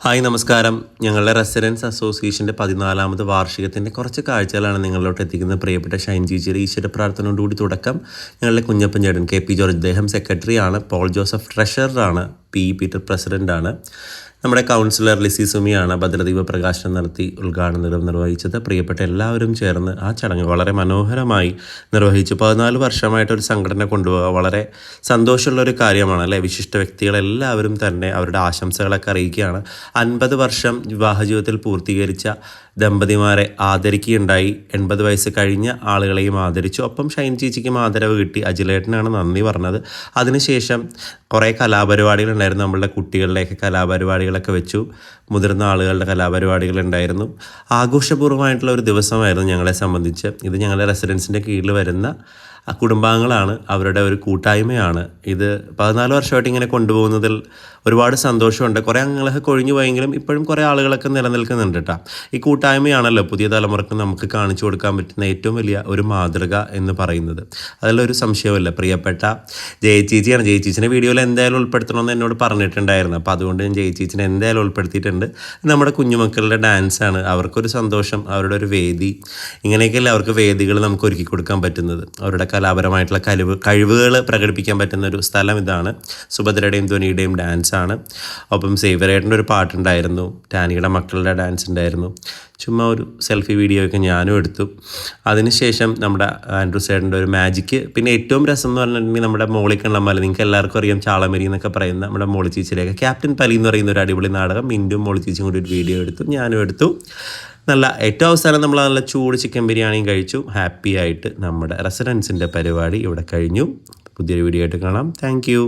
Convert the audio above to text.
Hi നമസ്കാരം. ഞങ്ങളുടെ residence അസോസിയേഷൻ്റെ 14ാമത് വാർഷികത്തിൻ്റെ കുറച്ച് കാഴ്ചകളാണ് നിങ്ങളിലോട്ട് എത്തിക്കുന്നത്. പ്രിയപ്പെട്ട ഷൈൻ ചേച്ചിയുടെ ഈശ്വര പ്രാർത്ഥനയോടുകൂടി തുടക്കം. ഞങ്ങളുടെ കുഞ്ഞപ്പൻ ചേട്ടൻ KP ജോർജ്, അദ്ദേഹം സെക്രട്ടറിയാണ്. പോൾ ജോസഫ് ട്രഷററാണ്. PE പീറ്റർ പ്രസിഡൻ്റാണ്. നമ്മുടെ കൗൺസിലർ ലിസി സുമിയാണ് ഭദ്രദീപ പ്രകാശനം നടത്തി ഉദ്ഘാടനം നിർവഹിച്ചത്. പ്രിയപ്പെട്ട എല്ലാവരും ചേർന്ന് ആ ചടങ്ങ് വളരെ മനോഹരമായി നിർവഹിച്ചു. 14 വർഷമായിട്ടൊരു സംഘടന കൊണ്ടുപോകുക വളരെ സന്തോഷമുള്ളൊരു കാര്യമാണ് അല്ലേ. വിശിഷ്ട വ്യക്തികളെല്ലാവരും തന്നെ അവരുടെ ആശംസകളൊക്കെ അറിയിക്കുകയാണ്. 50 വർഷം വിവാഹ ജീവിതത്തിൽ പൂർത്തീകരിച്ച ദമ്പതിമാരെ ആദരിക്കുകയുണ്ടായി. 80 വയസ്സ് കഴിഞ്ഞ ആളുകളെയും ആദരിച്ചു. ഒപ്പം ഷൈൻ ചേച്ചിക്കും ആദരവ് കിട്ടി. അജിലേട്ടനാണ് നന്ദി പറഞ്ഞത്. അതിനുശേഷം കുറേ കലാപരിപാടികളുണ്ടായിരുന്നു. നമ്മളുടെ കുട്ടികളുടെയൊക്കെ കലാപരിപാടികളൊക്കെ വെച്ചു. മുതിർന്ന ആളുകളുടെ കലാപരിപാടികളുണ്ടായിരുന്നു. ആഘോഷപൂർവ്വമായിട്ടുള്ള ഒരു ദിവസമായിരുന്നു ഞങ്ങളെ സംബന്ധിച്ച്. ഇത് ഞങ്ങളുടെ റെസിഡൻസിൻ്റെ കീഴിൽ വരുന്ന കുടുംബാംഗങ്ങളാണ്, അവരുടെ ഒരു കൂട്ടായ്മയാണ്. ഇത് 14 വർഷമായിട്ട് ഇങ്ങനെ കൊണ്ടുപോകുന്നതിൽ ഒരുപാട് സന്തോഷമുണ്ട്. കുറേ അംഗങ്ങളൊക്കെ കൊഴിഞ്ഞു പോയെങ്കിലും ഇപ്പോഴും കുറേ ആളുകളൊക്കെ നിലനിൽക്കുന്നുണ്ട് കേട്ടോ. ഈ കൂട്ടായ്മയാണല്ലോ പുതിയ തലമുറക്ക് നമുക്ക് കാണിച്ചു കൊടുക്കാൻ പറ്റുന്ന ഏറ്റവും വലിയ ഒരു മാതൃക എന്ന് പറയുന്നത്. അതിലൊരു സംശയമില്ല. പ്രിയപ്പെട്ട ജയചേച്ചിയാണ്. ജയചേച്ചിൻ്റെ വീഡിയോയിൽ എന്തായാലും ഉൾപ്പെടുത്തണമെന്ന് എന്നോട് പറഞ്ഞിട്ടുണ്ടായിരുന്നു. അപ്പോൾ അതുകൊണ്ട് ഞാൻ ജയചേച്ചിനെ എന്തായാലും ഉൾപ്പെടുത്തിയിട്ടുണ്ട്. നമ്മുടെ കുഞ്ഞുമക്കളുടെ ഡാൻസാണ്. അവർക്കൊരു സന്തോഷം, അവരുടെ ഒരു വേദി, ഇങ്ങനെയൊക്കെയല്ലേ അവർക്ക് വേദികൾ നമുക്ക് ഒരുക്കി കൊടുക്കാൻ പറ്റുന്നത്. അവരുടെ കലാപരമായിട്ടുള്ള കഴിവുകൾ പ്രകടിപ്പിക്കാൻ പറ്റുന്ന ഒരു സ്ഥലം ഇതാണ്. സുഭദ്രയുടെയും ധ്വനിയുടെയും ഡാൻസാണ്. ഒപ്പം സേവ്യറേട്ടൻ്റെ ഒരു പാട്ടുണ്ടായിരുന്നു. ടാനിയുടെ മക്കളുടെ ഡാൻസ് ഉണ്ടായിരുന്നു. ചുമ്മാ ഒരു സെൽഫി വീഡിയോ ഒക്കെ ഞാനും എടുത്തു. അതിനുശേഷം നമ്മുടെ ആൻഡ്രൂ സേട്ടൻ്റെ ഒരു മാജിക്ക്. പിന്നെ ഏറ്റവും രസം എന്ന് പറഞ്ഞിട്ടുണ്ടെങ്കിൽ നമ്മുടെ മോളിക്കണ്ണമ്മല, നിങ്ങൾക്ക് എല്ലാവർക്കും അറിയാം, ചാളമരി എന്നൊക്കെ പറയുന്ന നമ്മുടെ മോളി ചേച്ചിയിലേക്ക് ക്യാപ്റ്റൻ പലി എന്ന് പറയുന്ന ഒരു അടിപൊളി നാടകം മിൻറ്റും മോളി ചേച്ചിയും കൂടി ഒരു വീഡിയോ എടുത്തു, ഞാനും എടുത്തു. ഏറ്റവും അവസാനം നമ്മൾ നല്ല ചൂട് ചിക്കൻ ബിരിയാണിയും കഴിച്ചു. ഹാപ്പി ആയിട്ട് നമ്മുടെ റെസിഡൻസിൻ്റെ പരിപാടി ഇവിടെ കഴിഞ്ഞു. പുതിയൊരു വീഡിയോ ആയിട്ട് കാണാം. താങ്ക്